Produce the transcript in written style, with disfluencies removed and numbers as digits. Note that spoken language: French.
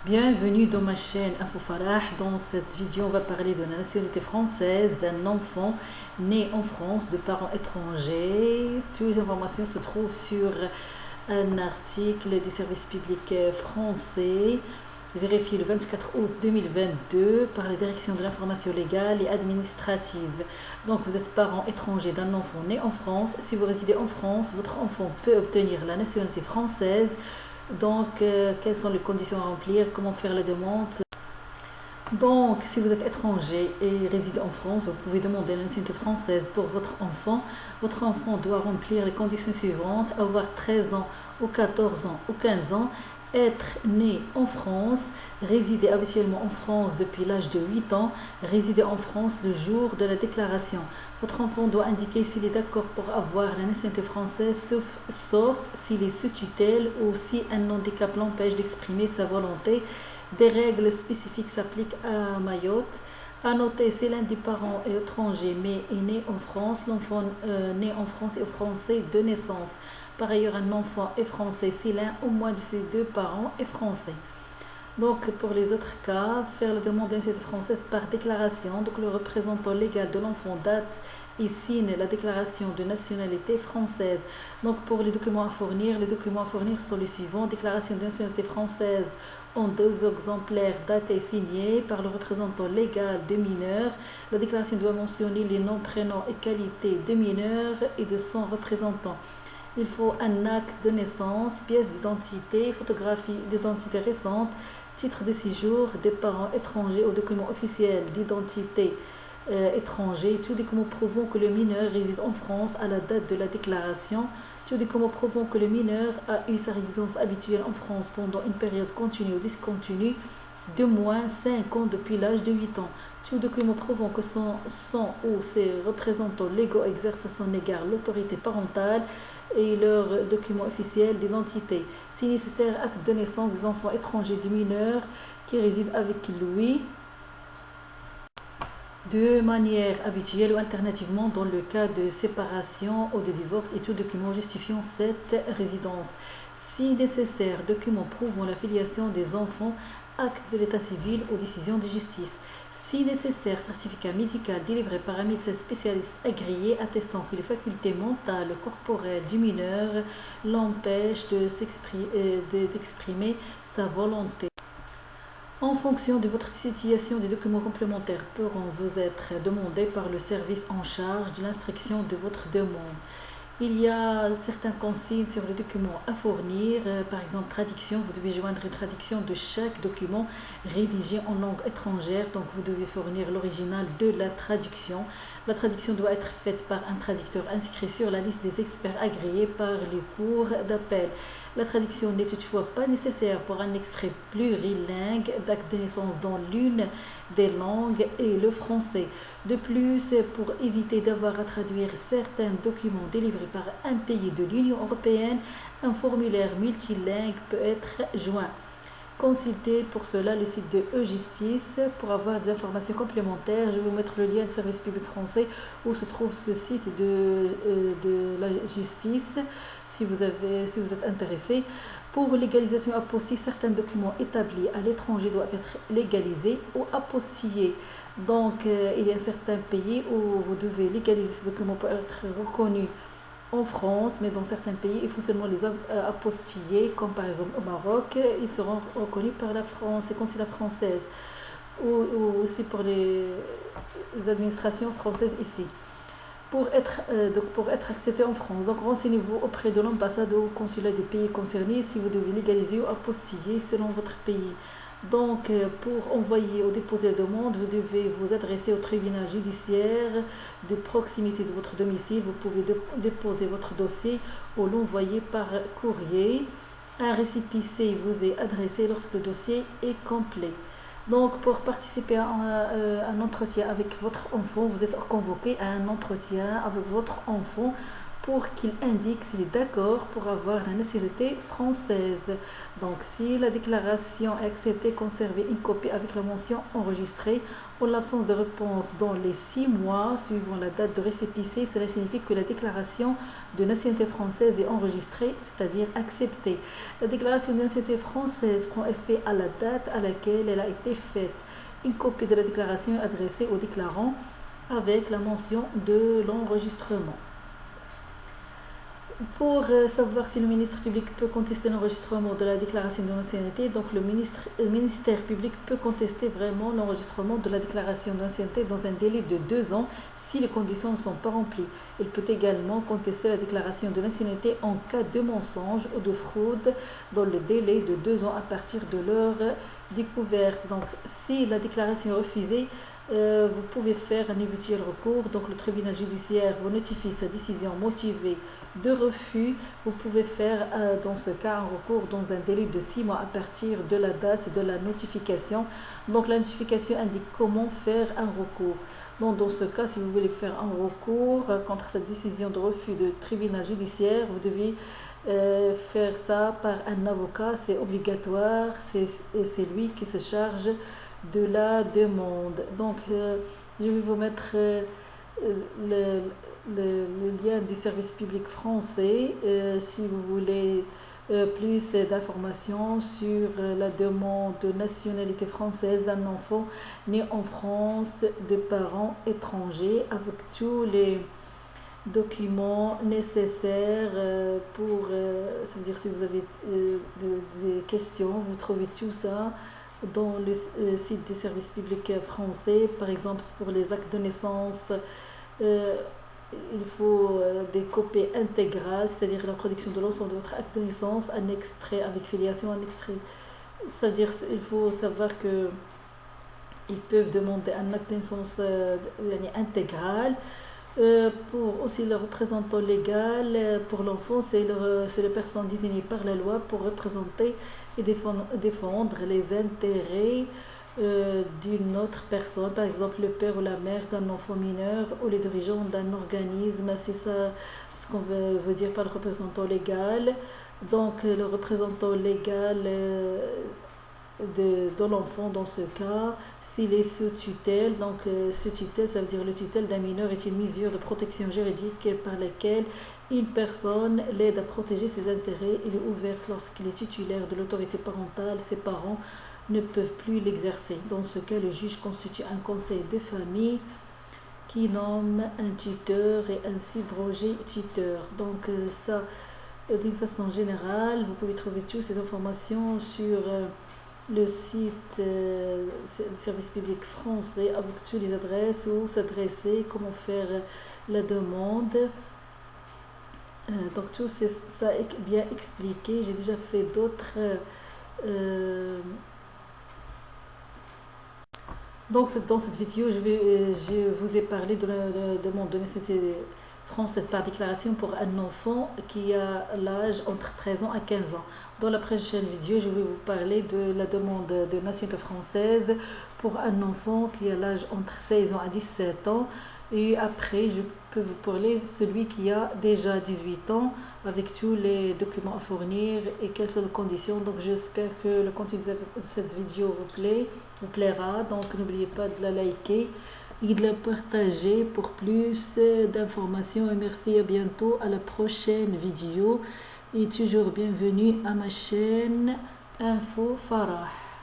Bienvenue dans ma chaîne Info Farah. Dans cette vidéo, on va parler de la nationalité française d'un enfant né en France de parents étrangers. Toutes les informations se trouvent sur un article du service public français, vérifié le 24 août 2022 par la direction de l'information légale et administrative. Donc vous êtes parent étranger d'un enfant né en France. Si vous résidez en France, votre enfant peut obtenir la nationalité française. Donc, quelles sont les conditions à remplir, comment faire la demande. Donc, si vous êtes étranger et résidez en France, vous pouvez demander la nationalité française pour votre enfant. Votre enfant doit remplir les conditions suivantes: avoir 13 ans ou 14 ans ou 15 ans, être né en France, résider habituellement en France depuis l'âge de 8 ans, résider en France le jour de la déclaration. Votre enfant doit indiquer s'il est d'accord pour avoir la nationalité française, sauf s'il est sous tutelle ou si un handicap l'empêche d'exprimer sa volonté. Des règles spécifiques s'appliquent à Mayotte. À noter, si l'un des parents est étranger mais est né en France, l'enfant né en France est français de naissance. Par ailleurs, un enfant est français si l'un ou moins de ses deux parents est français. Donc, pour les autres cas, faire la demande de nationalité française par déclaration. Donc, le représentant légal de l'enfant date et signe la déclaration de nationalité française. Donc, pour les documents à fournir sont les suivants: déclaration de nationalité française en 2 exemplaires datés et signés par le représentant légal de mineur. La déclaration doit mentionner les noms, prénoms et qualités de mineur et de son représentant. Il faut un acte de naissance, pièce d'identité, photographie d'identité récente, titre de séjour des parents étrangers ou document officiel d'identité étranger, tout document prouvant que le mineur réside en France à la date de la déclaration, tout document prouvant que le mineur a eu sa résidence habituelle en France pendant une période continue ou discontinue de moins 5 ans depuis l'âge de 8 ans, tout document prouvant que son ou ses représentants légaux exercent à son égard l'autorité parentale et leur document officiel d'identité. Si nécessaire, acte de naissance des enfants étrangers du mineur qui résident avec lui de manière habituelle ou alternativement dans le cas de séparation ou de divorce, et tout document justifiant cette résidence. Si nécessaire, documents prouvant la filiation des enfants, acte de l'état civil ou décision de justice. Si nécessaire, certificat médical délivré par un médecin spécialiste agréé attestant que les facultés mentales ou corporelles du mineur l'empêchent d'exprimer sa volonté. En fonction de votre situation, des documents complémentaires pourront vous être demandés par le service en charge de l'instruction de votre demande. Il y a certaines consignes sur les documents à fournir, par exemple traduction. Vous devez joindre une traduction de chaque document rédigé en langue étrangère, donc vous devez fournir l'original de la traduction. La traduction doit être faite par un traducteur inscrit sur la liste des experts agréés par les cours d'appel. La traduction n'est toutefois pas nécessaire pour un extrait plurilingue d'acte de naissance dans l'une des langues et le français. De plus, pour éviter d'avoir à traduire certains documents délivrés par un pays de l'Union européenne, un formulaire multilingue peut être joint. Consultez pour cela le site de e-Justice pour avoir des informations complémentaires. Je vais vous mettre le lien du service public français où se trouve ce site de la justice si vous êtes intéressé. Pour légalisation apostille, certains documents établis à l'étranger doivent être légalisés ou apostillés. Donc, il y a certains pays où vous devez légaliser ces documents pour être reconnus en France, mais dans certains pays, il faut seulement les apostiller, comme par exemple au Maroc, ils seront reconnus par la France, les consulats françaises, ou aussi pour les administrations françaises ici. Pour être accepté en France, donc renseignez-vous auprès de l'ambassade ou consulat des pays concernés si vous devez légaliser ou apostiller selon votre pays. Donc, pour envoyer ou déposer la demande, vous devez vous adresser au tribunal judiciaire de proximité de votre domicile. Vous pouvez déposer votre dossier ou l'envoyer par courrier. Un récépissé vous est adressé lorsque le dossier est complet. Donc, pour participer à un entretien avec votre enfant, vous êtes convoqué à un entretien avec votre enfant pour qu'il indique s'il est d'accord pour avoir la nationalité française. Donc si la déclaration est acceptée, conservez une copie avec la mention enregistrée. En l'absence de réponse dans les 6 mois suivant la date de récépissé, cela signifie que la déclaration de nationalité française est enregistrée, c'est-à-dire acceptée. La déclaration de nationalité française prend effet à la date à laquelle elle a été faite. Une copie de la déclaration est adressée au déclarant avec la mention de l'enregistrement. Pour savoir si le ministre public peut contester l'enregistrement de la déclaration de nationalité, donc le ministère public peut contester vraiment l'enregistrement de la déclaration de nationalité dans un délai de 2 ans si les conditions ne sont pas remplies. Il peut également contester la déclaration de nationalité en cas de mensonge ou de fraude dans le délai de 2 ans à partir de leur découverte. Donc si la déclaration est refusée, vous pouvez faire un éventuel recours. Donc le tribunal judiciaire vous notifie sa décision motivée de refus. Vous pouvez faire dans ce cas un recours dans un délai de 6 mois à partir de la date de la notification. Donc la notification indique comment faire un recours. Donc dans ce cas, si vous voulez faire un recours contre cette décision de refus de tribunal judiciaire, vous devez faire ça par un avocat, c'est obligatoire, c'est lui qui se charge de la demande. Donc je vais vous mettre le lien du service public français si vous voulez plus d'informations sur la demande de nationalité française d'un enfant né en France de parents étrangers avec tous les documents nécessaires pour ça veut dire si vous avez des questions, vous trouvez tout ça dans le site du service public français. Par exemple, pour les actes de naissance, il faut des copies intégrales, c'est-à-dire la production de l'ensemble de votre acte de naissance, un extrait avec filiation, un extrait. C'est-à-dire il faut savoir que ils peuvent demander un acte de naissance intégral. Pour aussi le représentant légal pour l'enfant, c'est la personne désignée par la loi pour représenter et défendre les intérêts d'une autre personne, par exemple le père ou la mère d'un enfant mineur ou les dirigeants d'un organisme. C'est ça ce qu'on veut dire par le représentant légal. Donc le représentant légal de l'enfant dans ce cas, s'il est sous tutelle, donc sous tutelle, ça veut dire le tutelle d'un mineur est une mesure de protection juridique par laquelle une personne l'aide à protéger ses intérêts. Il est ouvert lorsqu'il est titulaire de l'autorité parentale, ses parents ne peuvent plus l'exercer. Dans ce cas, le juge constitue un conseil de famille qui nomme un tuteur et un subrogé tuteur. Donc ça, d'une façon générale, vous pouvez trouver toutes ces informations sur le site du service public français avec toutes les adresses, où s'adresser, comment faire la demande. Donc tout ça est bien expliqué. J'ai déjà fait d'autres donc dans cette vidéo, je vous ai parlé de la demande de nationalité française par déclaration pour un enfant qui a l'âge entre 13 ans à 15 ans. Dans la prochaine vidéo, je vais vous parler de la demande de nationalité française pour un enfant qui a l'âge entre 16 ans à 17 ans. Et après, je peux vous parler de celui qui a déjà 18 ans avec tous les documents à fournir et quelles sont les conditions. Donc j'espère que le contenu de cette vidéo vous plaira. Donc n'oubliez pas de la liker et de la partager pour plus d'informations. Et merci, à bientôt, à la prochaine vidéo. Et toujours bienvenue à ma chaîne Info Farah.